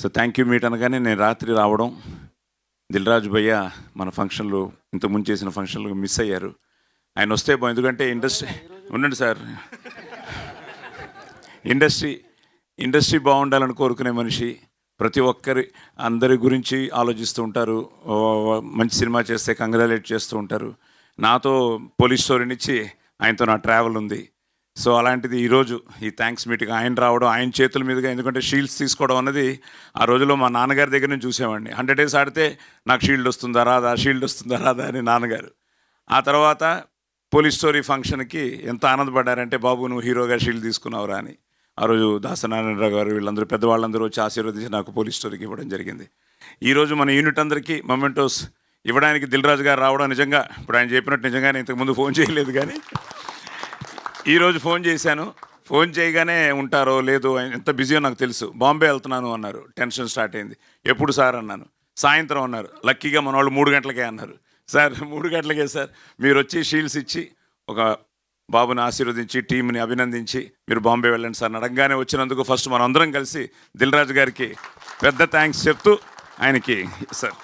So thank you meet అనగానే నేను రాత్రి రావడం, దిల్రాజు భయ్య మన ఫంక్షన్లు ఇంతకుముందు చేసిన ఫంక్షన్లు మిస్ అయ్యారు. ఆయన వస్తే ఎందుకంటే ఇండస్ట్రీ ఉండండి సార్, ఇండస్ట్రీ బాగుండాలని కోరుకునే మనిషి, ప్రతి ఒక్కరి అందరి గురించి ఆలోచిస్తూ ఉంటారు. మంచి సినిమా చేస్తే కంగ్రాచులేట్ చేస్తూ ఉంటారు. నాతో పోలీస్ స్టోరీనిచ్చి ఆయనతో నా ట్రావెల్ ఉంది. సో అలాంటిది ఈరోజు ఈ థ్యాంక్స్ మీటింగ్ ఆయన రావడం, ఆయన చేతుల మీదుగా, ఎందుకంటే షీల్డ్స్ తీసుకోవడం అన్నది ఆ రోజుల్లో మా నాన్నగారి దగ్గర నుంచి చూసేవాడిని. 100 days ఆడితే నాకు షీల్డ్ వస్తుందా రాదా అని నాన్నగారు. ఆ తర్వాత పోలీస్ స్టోరీ ఫంక్షన్కి ఎంత ఆనందపడ్డారంటే, బాబు నువ్వు హీరోగా షీల్డ్ తీసుకున్నావురా అని. ఆ రోజు దాసనారాయణరావు గారు వీళ్ళందరూ పెద్దవాళ్ళందరూ వచ్చి ఆశీర్వదించి నాకు పోలీస్ స్టోరీకి ఇవ్వడం జరిగింది. ఈరోజు మన యూనిట్ అందరికీ మొమెంటోస్ ఇవ్వడానికి దిల్రాజు గారు రావడం నిజంగా, ఇప్పుడు ఆయన చెప్పినట్టు నిజంగానే ఇంతకుముందు ఫోన్ చేయలేదు, కానీ ఈరోజు ఫోన్ చేశాను. ఫోన్ చేయగానే ఉంటారో లేదో, ఎంత బిజీయో నాకు తెలుసు. బాంబే వెళ్తున్నాను అన్నారు. టెన్షన్ స్టార్ట్ అయింది. ఎప్పుడు సార్ అన్నాను. సాయంత్రం అన్నారు. లక్కీగా మన వాళ్ళు 3 గంటలకే అన్నారు. సార్ 3 గంటలకే సార్, మీరు వచ్చి షీల్డ్స్ ఇచ్చి ఒక బాబుని ఆశీర్వదించి టీంని అభినందించి మీరు బాంబే వెళ్ళండి సార్ అడగగానే వచ్చినందుకు ఫస్ట్ మనం అందరం కలిసి దిల్రాజు గారికి పెద్ద థ్యాంక్స్ చెప్తూ ఆయనకి సార్